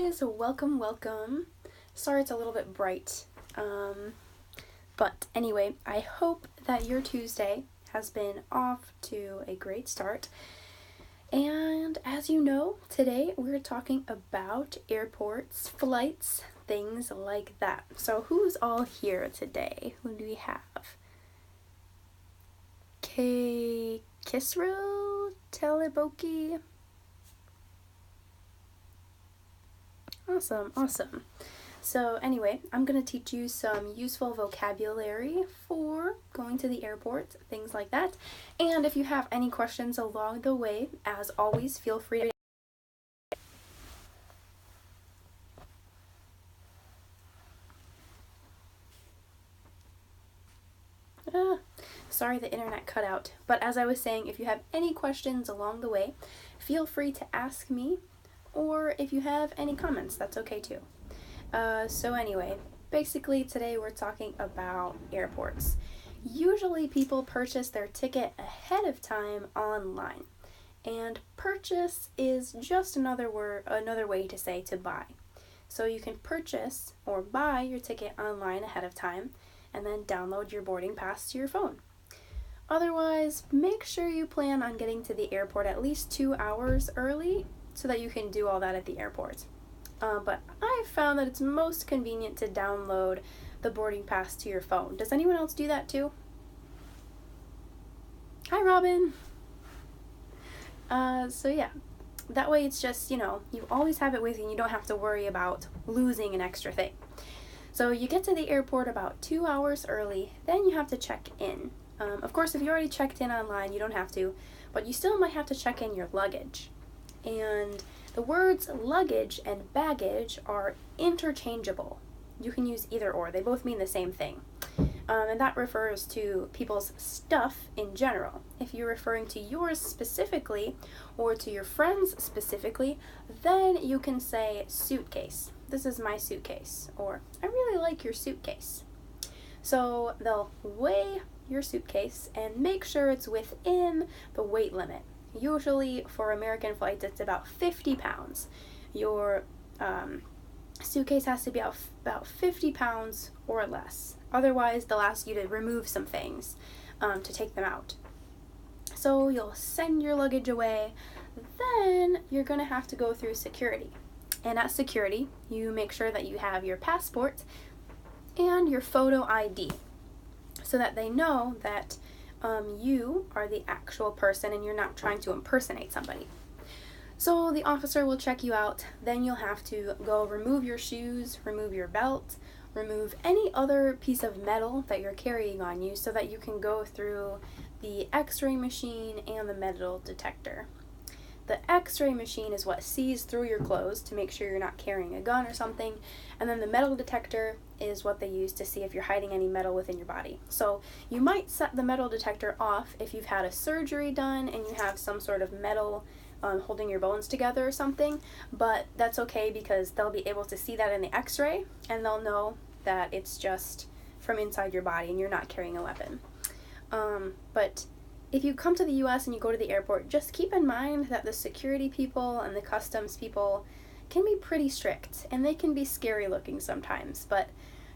guys, welcome. Sorry it's a little bit bright, but anyway, I hope that your Tuesday has been off to a great start. And as you know, today we're talking about airports, flights, things like that. So who's all here today? Who do we have? Kisro Teleboki. Awesome. So anyway, I'm going to teach you some useful vocabulary for going to the airport, things like that. And if you have any questions along the way, as always, feel free to... sorry the internet cut out. But as I was saying, if you have any questions along the way, feel free to ask me. Or if you have any comments, that's okay too. So anyway, basically today we're talking about airports. Usually people purchase their ticket ahead of time online. And purchase is just another way to say to buy. So you can purchase or buy your ticket online ahead of time and then download your boarding pass to your phone. Otherwise, make sure you plan on getting to the airport at least 2 hours early so that you can do all that at the airport. But I've found that it's most convenient to download the boarding pass to your phone. Does anyone else do that too? Hi, Robin. So yeah, that way it's just, you always have it with you and you don't have to worry about losing an extra thing. So you get to the airport about 2 hours early, then you have to check in. Of course, if you already checked in online, you don't have to, but you still might have to check in your luggage. And the words luggage and baggage are interchangeable. You can use either or. They both mean the same thing. And that refers to people's stuff in general. If you're referring to yours specifically or to your friends specifically, then you can say suitcase. This is my suitcase. Or I really like your suitcase. So they'll weigh your suitcase and make sure it's within the weight limit. Usually for American flights, it's about 50 pounds. Your suitcase has to be about 50 pounds or less. Otherwise, they'll ask you to remove some things to take them out. So you'll send your luggage away. Then you're going to have to go through security. And at security, you make sure that you have your passport and your photo ID so that they know that you are the actual person and you're not trying to impersonate somebody. So the officer will check you out, then you'll have to go remove your shoes, remove your belt, remove any other piece of metal that you're carrying on you so that you can go through the x-ray machine and the metal detector. The x-ray machine is what sees through your clothes to make sure you're not carrying a gun or something, and then the metal detector is what they use to see if you're hiding any metal within your body. So you might set the metal detector off if you've had a surgery done and you have some sort of metal holding your bones together or something, but that's okay because they'll be able to see that in the x-ray and they'll know that it's just from inside your body and you're not carrying a weapon. But if you come to the US and you go to the airport, just keep in mind that the security people and the customs people can be pretty strict and they can be scary looking sometimes, but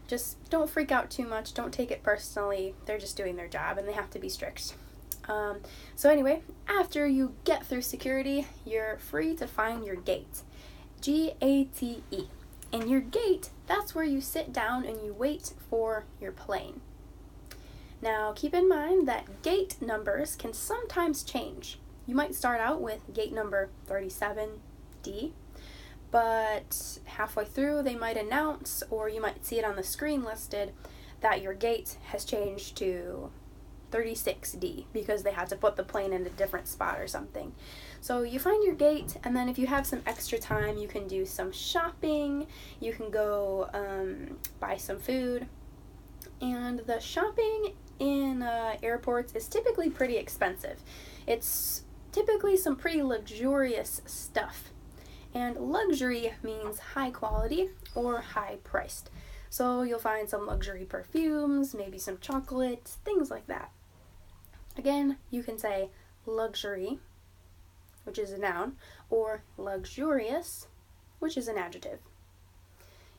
just don't freak out too much, don't take it personally, they're just doing their job and they have to be strict. So anyway, after you get through security, you're free to find your gate. G-A-T-E. And your gate, that's where you sit down and you wait for your plane. Now keep in mind that gate numbers can sometimes change. You might start out with gate number 37D, but halfway through they might announce, or you might see it on the screen listed, that your gate has changed to 36D because they had to put the plane in a different spot or something. So you find your gate, and then if you have some extra time, you can do some shopping, you can go buy some food. And the shopping in airports is typically pretty expensive. It's typically some pretty luxurious stuff. And luxury means high quality or high priced. So you'll find some luxury perfumes, maybe some chocolates, things like that. Again, you can say luxury, which is a noun, or luxurious, which is an adjective.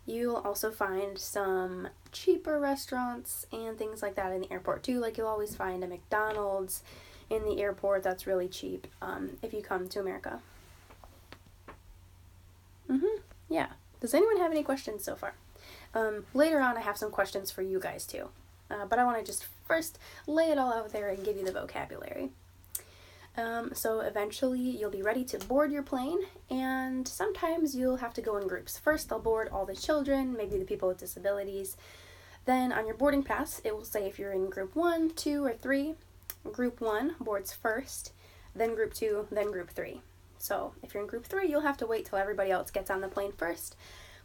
You'll also find some cheaper restaurants and things like that in the airport too. Like you'll always find a McDonald's in the airport that's really cheap if you come to America. Yeah. Does anyone have any questions so far? Later on I have some questions for you guys too. But I want to just first lay it all out there and give you the vocabulary. So eventually you'll be ready to board your plane, and sometimes you'll have to go in groups. First they'll board all the children, maybe the people with disabilities. Then on your boarding pass, it will say if you're in group 1, 2, or 3. Group 1 boards first, then group 2, then group 3. So if you're in group 3, you'll have to wait till everybody else gets on the plane first.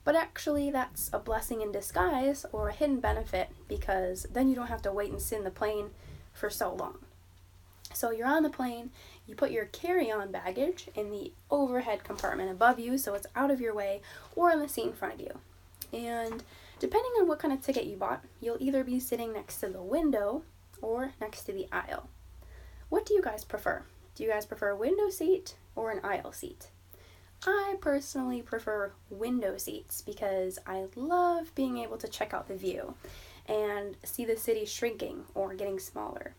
But actually that's a blessing in disguise, or a hidden benefit, because then you don't have to wait and sit in the plane for so long. So you're on the plane, you put your carry-on baggage in the overhead compartment above you so it's out of your way, or on the seat in front of you. And depending on what kind of ticket you bought, you'll either be sitting next to the window or next to the aisle. What do you guys prefer? Do you guys prefer a window seat or an aisle seat? I personally prefer window seats because I love being able to check out the view and see the city shrinking or getting smaller.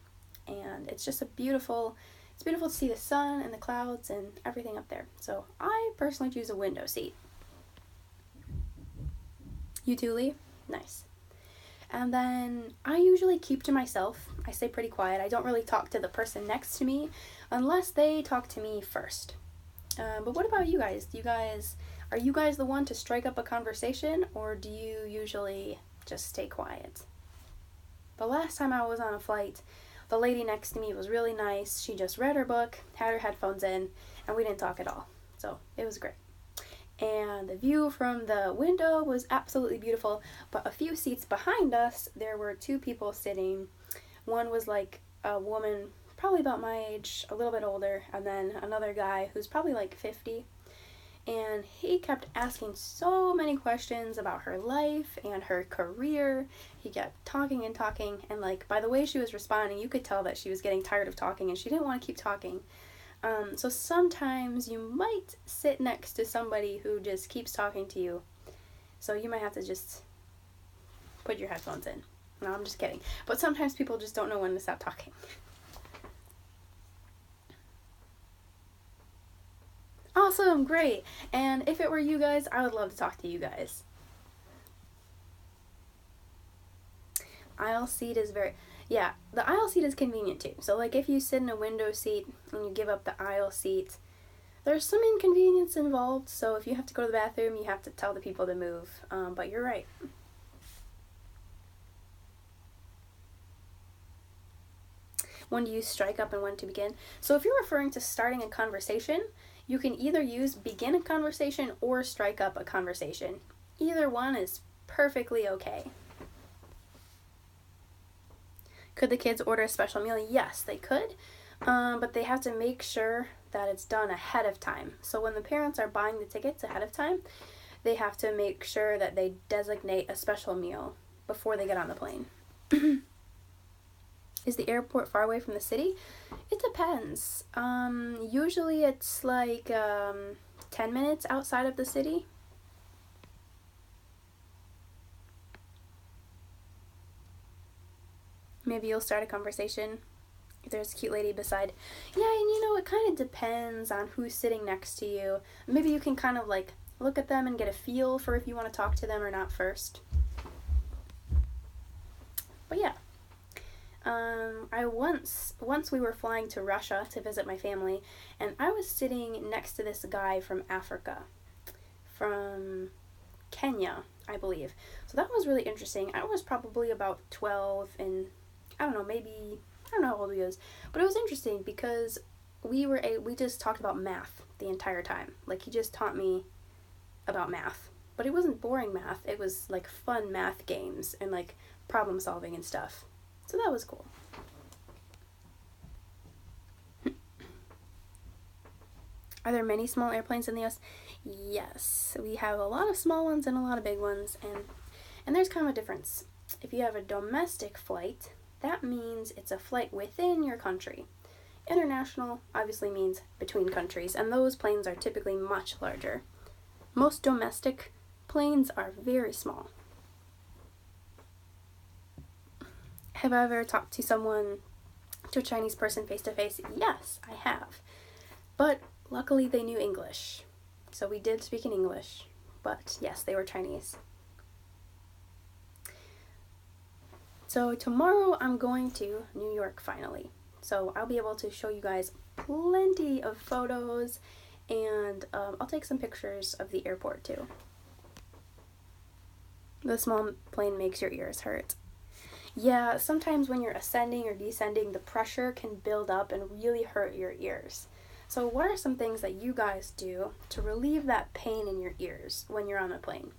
And it's just beautiful to see the sun and the clouds and everything up there. So I personally choose a window seat. You too, Lee? Nice. And then I usually keep to myself. I stay pretty quiet. I don't really talk to the person next to me unless they talk to me first. But what about you guys? Are you guys the one to strike up a conversation, or do you usually just stay quiet? The last time I was on a flight, the lady next to me was really nice. She just read her book, had her headphones in, and we didn't talk at all. So it was great. And the view from the window was absolutely beautiful, but a few seats behind us, there were 2 people sitting. One was like a woman, probably about my age, a little bit older, and then another guy who's probably like 50. And he kept asking so many questions about her life and her career. He kept talking, and like by the way she was responding, you could tell that she was getting tired of talking and she didn't want to keep talking. So sometimes you might sit next to somebody who just keeps talking to you. So you might have to just put your headphones in. No, I'm just kidding. But sometimes people just don't know when to stop talking. Awesome, great. And if it were you guys, I would love to talk to you guys. Aisle seat is the aisle seat is convenient too. So like if you sit in a window seat and you give up the aisle seat, there's some inconvenience involved. So if you have to go to the bathroom, you have to tell the people to move. But you're right. When do you strike up and when to begin? So if you're referring to starting a conversation, you can either use begin a conversation or strike up a conversation. Either one is perfectly okay. Could the kids order a special meal? Yes, they could, but they have to make sure that it's done ahead of time. So when the parents are buying the tickets ahead of time, they have to make sure that they designate a special meal before they get on the plane. Is the airport far away from the city? It depends. Usually it's like 10 minutes outside of the city. Maybe you'll start a conversation if there's a cute lady beside. Yeah, and it kind of depends on who's sitting next to you. Maybe you can kind of like look at them and get a feel for if you want to talk to them or not first. But yeah. Once we were flying to Russia to visit my family, and I was sitting next to this guy from Africa, from Kenya, I believe. So that was really interesting. I was probably about 12, and I don't know how old he was, but it was interesting because we just talked about math the entire time. Like he just taught me about math, but it wasn't boring math. It was like fun math games and like problem solving and stuff. So that was cool. Are there many small airplanes in the US? Yes, we have a lot of small ones and a lot of big ones, and there's kind of a difference. If you have a domestic flight, that means it's a flight within your country. International obviously means between countries, and those planes are typically much larger. Most domestic planes are very small. Have I ever talked to a Chinese person face to face? Yes, I have. But luckily they knew English. So we did speak in English. But yes, they were Chinese. So tomorrow I'm going to New York finally. So I'll be able to show you guys plenty of photos, and I'll take some pictures of the airport too. The small plane makes your ears hurt. Yeah, sometimes when you're ascending or descending, the pressure can build up and really hurt your ears. So what are some things that you guys do to relieve that pain in your ears when you're on a plane?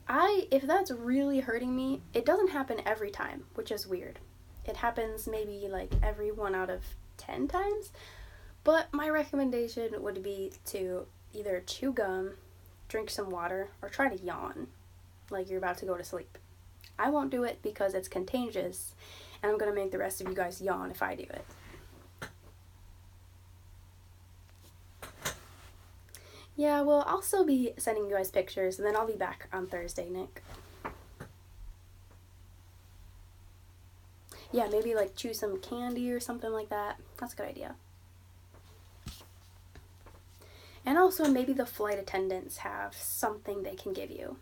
If that's really hurting me, it doesn't happen every time, which is weird. It happens maybe like every 1 out of 10 times, but my recommendation would be to either chew gum, drink some water, or try to yawn like you're about to go to sleep. I won't do it because it's contagious, and I'm going to make the rest of you guys yawn if I do it. Yeah, well, I'll still be sending you guys pictures, and then I'll be back on Thursday, Nick. Yeah, maybe like chew some candy or something like that. That's a good idea. And also maybe the flight attendants have something they can give you.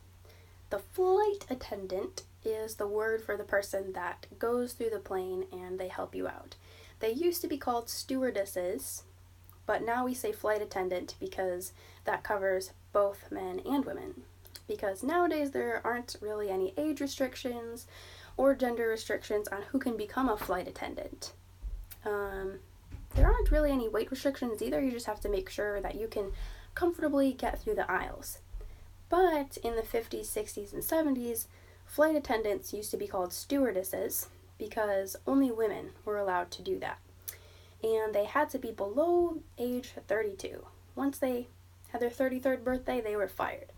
The flight attendant is the word for the person that goes through the plane and they help you out. They used to be called stewardesses, but now we say flight attendant because that covers both men and women. Because nowadays there aren't really any age restrictions or gender restrictions on who can become a flight attendant. There aren't really any weight restrictions either. You just have to make sure that you can comfortably get through the aisles. But in the 50s, 60s, and 70s, flight attendants used to be called stewardesses because only women were allowed to do that. And they had to be below age 32. Once they had their 33rd birthday, they were fired.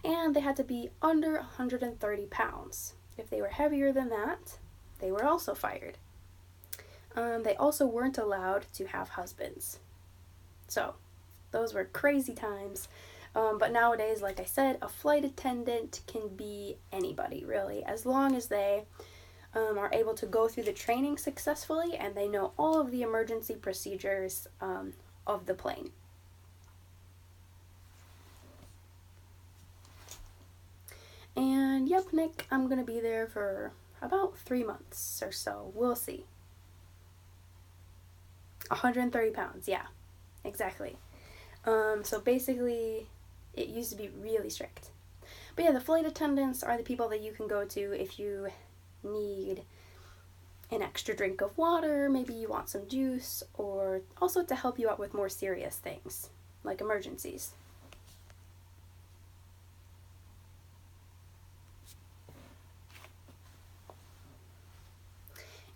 And they had to be under 130 pounds. If they were heavier than that, they were also fired. They also weren't allowed to have husbands. So, those were crazy times. But nowadays, like I said, a flight attendant can be anybody, really, as long as they are able to go through the training successfully and they know all of the emergency procedures of the plane. And yep, Nick, I'm going to be there for about 3 months or so. We'll see. 130 pounds, yeah, exactly. So basically, it used to be really strict. But yeah, the flight attendants are the people that you can go to if you need an extra drink of water, maybe you want some juice, or also to help you out with more serious things, like emergencies.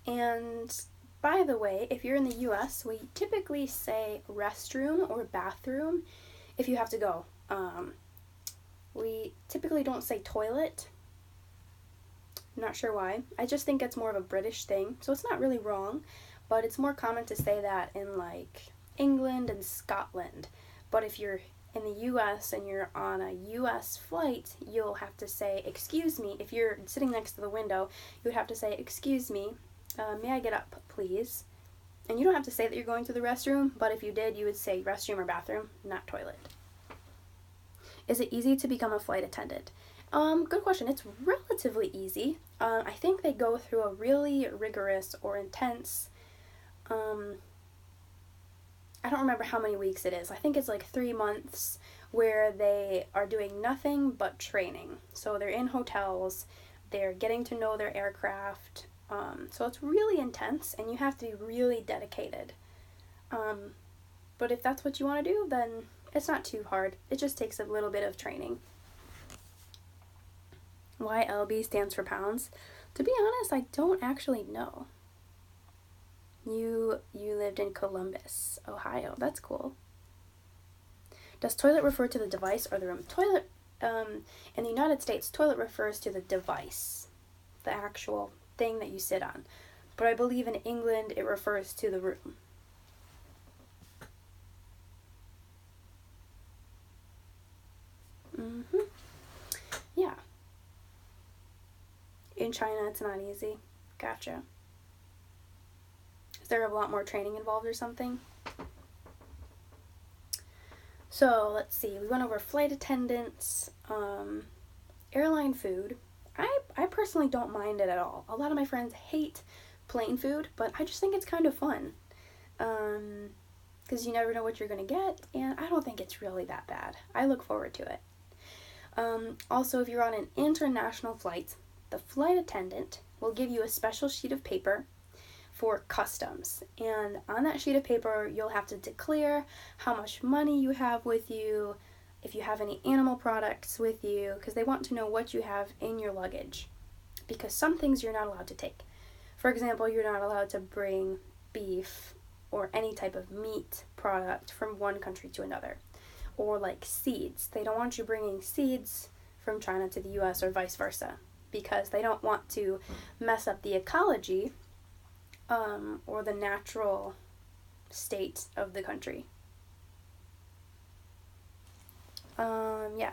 And by the way, if you're in the US, we typically say restroom or bathroom if you have to go. We typically don't say toilet. I'm not sure why. I just think it's more of a British thing, so it's not really wrong, but it's more common to say that in like England and Scotland. But if you're in the US and you're on a US flight, you'll have to say, excuse me. If you're sitting next to the window, you would have to say, excuse me, may I get up, please? And you don't have to say that you're going to the restroom, but if you did, you would say restroom or bathroom, not toilet. Is it easy to become a flight attendant? Good question. It's relatively easy. I think they go through a really rigorous or intense, I don't remember how many weeks it is. I think it's like 3 months where they are doing nothing but training. So they're in hotels, they're getting to know their aircraft. So it's really intense and you have to be really dedicated. But if that's what you want to do, then it's not too hard. It just takes a little bit of training. Why LB stands for pounds? To be honest, I don't actually know. You lived in Columbus, Ohio. That's cool. Does toilet refer to the device or the room? Toilet, in the United States, toilet refers to the device, the actual thing that you sit on. But I believe in England it refers to the room. Mm-hmm. Yeah. In China, it's not easy. Gotcha. Is there a lot more training involved or something? So, let's see. We went over flight attendants, airline food. I personally don't mind it at all. A lot of my friends hate plane food, but I just think it's kind of fun. Because you never know what you're going to get, and I don't think it's really that bad. I look forward to it. Also, if you're on an international flight, the flight attendant will give you a special sheet of paper for customs. And on that sheet of paper, you'll have to declare how much money you have with you, if you have any animal products with you, because they want to know what you have in your luggage. Because some things you're not allowed to take. For example, you're not allowed to bring beef or any type of meat product from one country to another. Or like seeds. They don't want you bringing seeds from China to the US or vice versa, because they don't want to mess up the ecology or the natural state of the country. Yeah.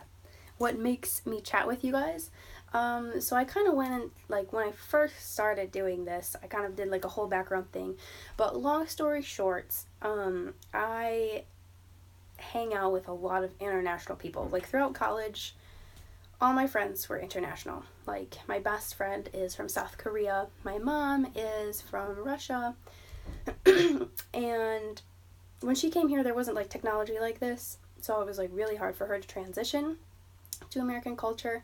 What makes me chat with you guys? So I kind of went in, like, when I first started doing this, I kind of did like a whole background thing. But long story short, I hang out with a lot of international people. Like, throughout college, all my friends were international. Like, my best friend is from South Korea. My mom is from Russia. And when she came here, there wasn't like technology like this. So it was like really hard for her to transition to American culture.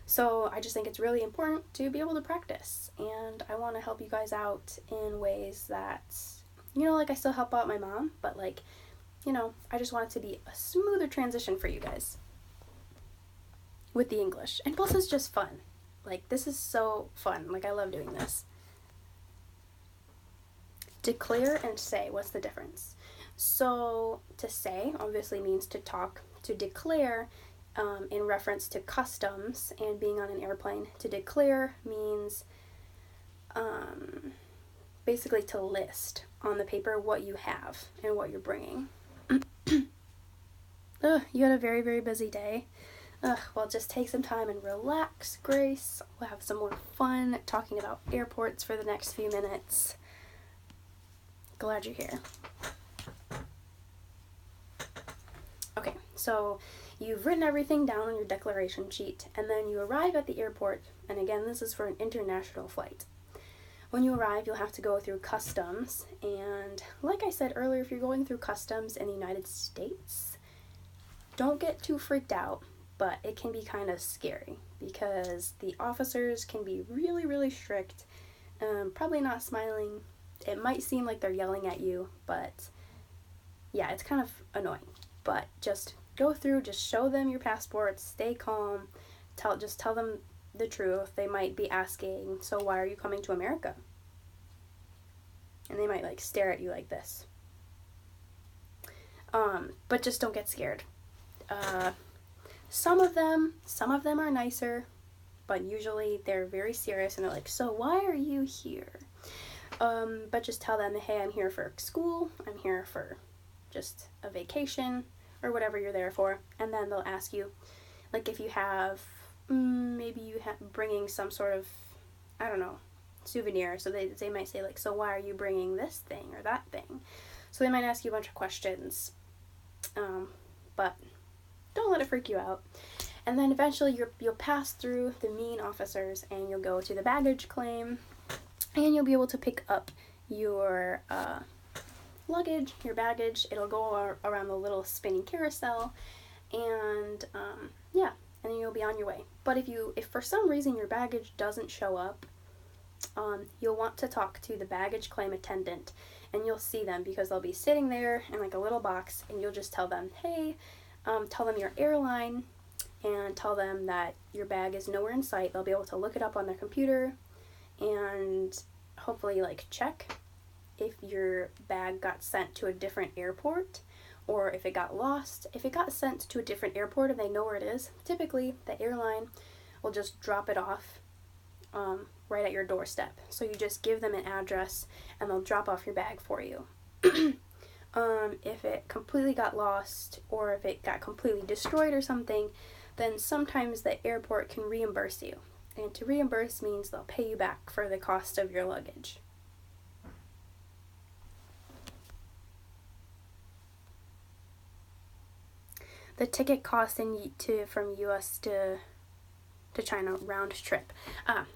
So I just think it's really important to be able to practice. And I want to help you guys out in ways that, like I still help out my mom, but like, I just want it to be a smoother transition for you guys with the English. And plus it's just fun. Like, this is so fun. Like, I love doing this. Declare and say, what's the difference? So to say obviously means to talk. To declare, in reference to customs and being on an airplane, to declare means basically to list on the paper what you have and what you're bringing. Ugh, you had a very, very busy day. Well, just take some time and relax, Grace. We'll have some more fun talking about airports for the next few minutes. Glad you're here. Okay, so you've written everything down on your declaration sheet, and then you arrive at the airport, and again, this is for an international flight. When you arrive, you'll have to go through customs, and like I said earlier, if you're going through customs in the United States, don't get too freaked out, but it can be kind of scary, because the officers can be really, really strict, probably not smiling. It might seem like they're yelling at you, but yeah, it's kind of annoying. But just go through, just show them your passport, stay calm, just tell them the truth. They might be asking, so why are you coming to America? And they might like stare at you like this. But just don't get scared. Some of them are nicer, but usually they're very serious and they're like, so why are you here? But just tell them, hey, I'm here for school, I'm here for just a vacation, or whatever you're there for. And then they'll ask you, like, if you have, maybe you have bringing some sort of, I don't know, souvenir. So they might say, like, so why are you bringing this thing or that thing? So they might ask you a bunch of questions, but don't let it freak you out. And then eventually you'll pass through the mean officers, and you'll go to the baggage claim, and you'll be able to pick up your luggage, your baggage. It'll go around the little spinning carousel, and yeah, and then you'll be on your way. But if for some reason your baggage doesn't show up, you'll want to talk to the baggage claim attendant, and you'll see them because they'll be sitting there in like a little box, and you'll just tell them, hey, tell them your airline, and tell them that your bag is nowhere in sight. They'll be able to look it up on their computer and hopefully like check if your bag got sent to a different airport or if it got lost. If it got sent to a different airport and they know where it is, typically the airline will just drop it off right at your doorstep. So you just give them an address and they'll drop off your bag for you. If it completely got lost or if it got completely destroyed or something, then sometimes the airport can reimburse you. And to reimburse means they'll pay you back for the cost of your luggage. The ticket cost from US to China round trip.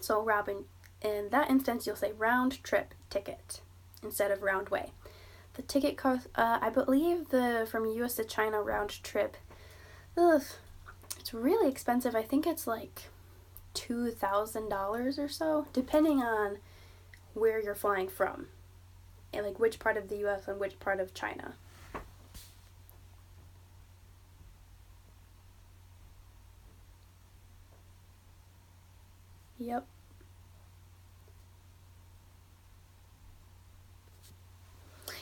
So Robin, in that instance, you'll say round trip ticket instead of round way. The ticket cost, I believe the from US to China round trip, it's really expensive. I think it's like $2,000 or so, depending on where you're flying from, and like which part of the US and which part of China. Yep.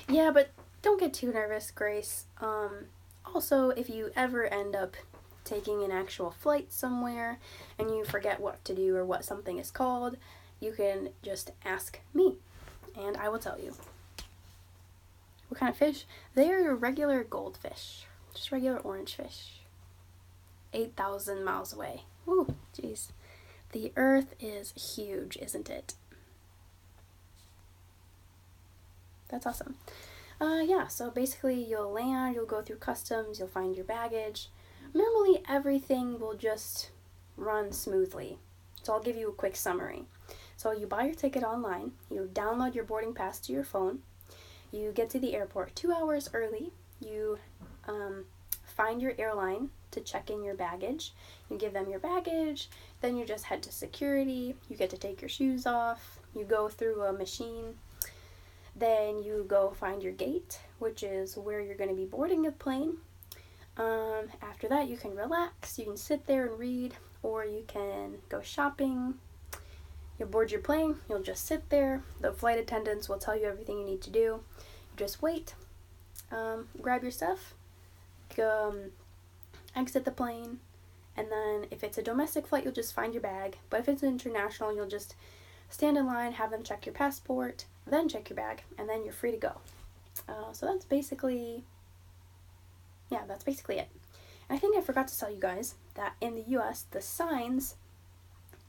Yeah, but don't get too nervous, Grace. Also, if you ever end up taking an actual flight somewhere and you forget what to do or what something is called, you can just ask me and I will tell you. What kind of fish? They're regular goldfish, just regular orange fish. 8,000 miles away. Ooh, jeez. The Earth is huge, isn't it? That's awesome. Yeah, so basically you'll land, you'll go through customs, you'll find your baggage. Normally everything will just run smoothly. So I'll give you a quick summary. So you buy your ticket online, you download your boarding pass to your phone, you get to the airport 2 hours early, you find your airline to check in your baggage, you give them your baggage, then you just head to security, you get to take your shoes off, you go through a machine, then you go find your gate, which is where you're going to be boarding the plane. After that, you can relax, you can sit there and read, or you can go shopping. You'll board your plane, you'll just sit there, the flight attendants will tell you everything you need to do. You just wait, grab your stuff, exit the plane, and then if it's a domestic flight, you'll just find your bag, but if it's international, you'll just stand in line, have them check your passport, then check your bag, and then you're free to go. So that's basically it. And I think I forgot to tell you guys that in the US, the signs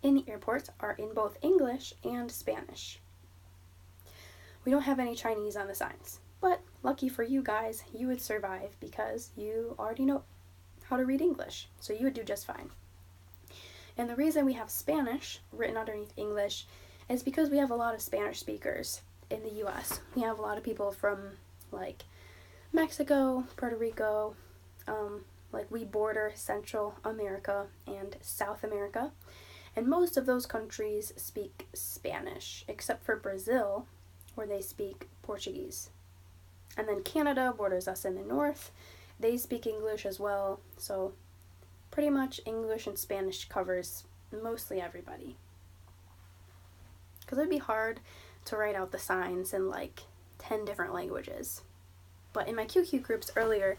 in the airports are in both English and Spanish. We don't have any Chinese on the signs, but lucky for you guys, you would survive because you already know how to read English, so you would do just fine. And the reason we have Spanish written underneath English is because we have a lot of Spanish speakers in the US. We have a lot of people from like Mexico, Puerto Rico, like we border Central America and South America, and most of those countries speak Spanish, except for Brazil, where they speak Portuguese. And then Canada borders us in the north. They speak English as well, so pretty much English and Spanish covers mostly everybody. Because it'd be hard to write out the signs in like 10 different languages. But in my QQ groups earlier,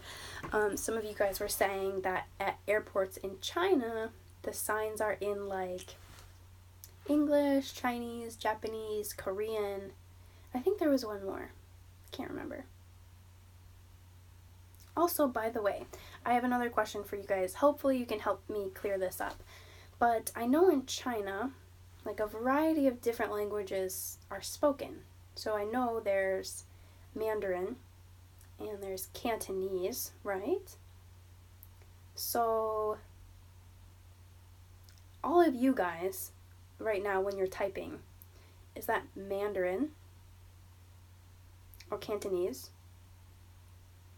some of you guys were saying that at airports in China, the signs are in like English, Chinese, Japanese, Korean. I think there was one more. I can't remember. Also, by the way, I have another question for you guys. Hopefully you can help me clear this up. But I know in China, like a variety of different languages are spoken. So I know there's Mandarin and there's Cantonese, right? So all of you guys right now when you're typing, is that Mandarin or Cantonese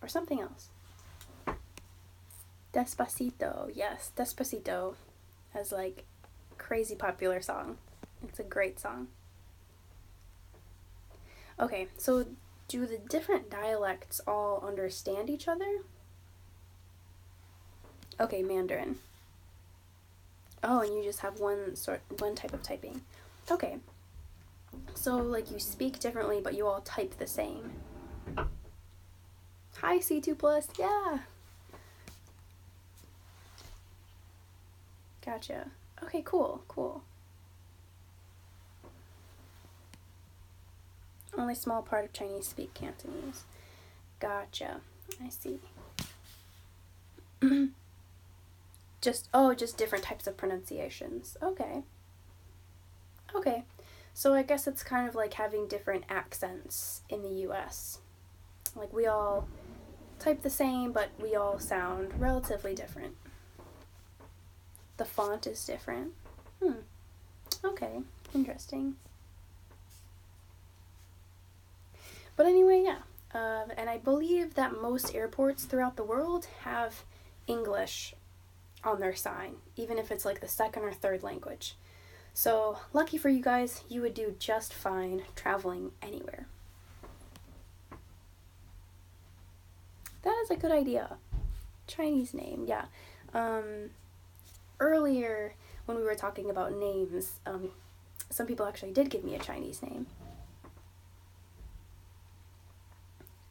or something else? Despacito, yes, Despacito has like crazy popular song. It's a great song. Okay, so do the different dialects all understand each other? Okay, Mandarin. Oh, and you just have one type of typing. Okay. So like you speak differently, but you all type the same. Hi, C2+, yeah. Gotcha. Okay, cool. Only small part of Chinese speak Cantonese. Gotcha. I see. Just different types of pronunciations. Okay. Okay. So I guess it's kind of like having different accents in the US. Like we all type the same, but we all sound relatively different. The font is different. Okay. Interesting. But anyway, yeah. And I believe that most airports throughout the world have English on their sign, even if it's like the second or third language. So, lucky for you guys, you would do just fine traveling anywhere. That is a good idea. Chinese name, yeah. Earlier, when we were talking about names, some people actually did give me a Chinese name.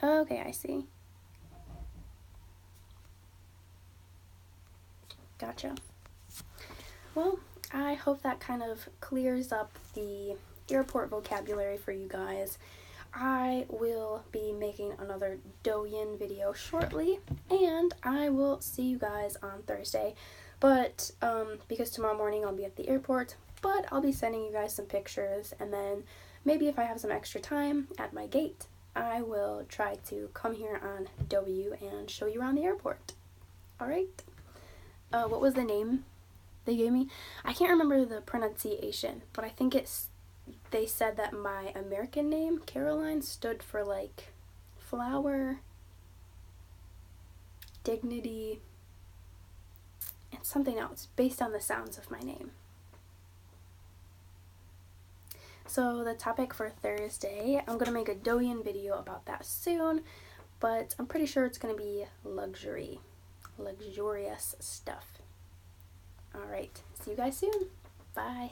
Okay, I see. Gotcha. Well, I hope that kind of clears up the airport vocabulary for you guys. I will be making another Douyin video shortly, and I will see you guys on Thursday. But, because tomorrow morning I'll be at the airport, but I'll be sending you guys some pictures, and then maybe if I have some extra time at my gate, I will try to come here on Douyu and show you around the airport. Alright? What was the name they gave me? I can't remember the pronunciation, but I think they said that my American name, Caroline, stood for like flower, dignity, and something else based on the sounds of my name. So the topic for Thursday, I'm going to make a Douyin video about that soon, but I'm pretty sure it's going to be luxurious stuff. Alright, see you guys soon. Bye.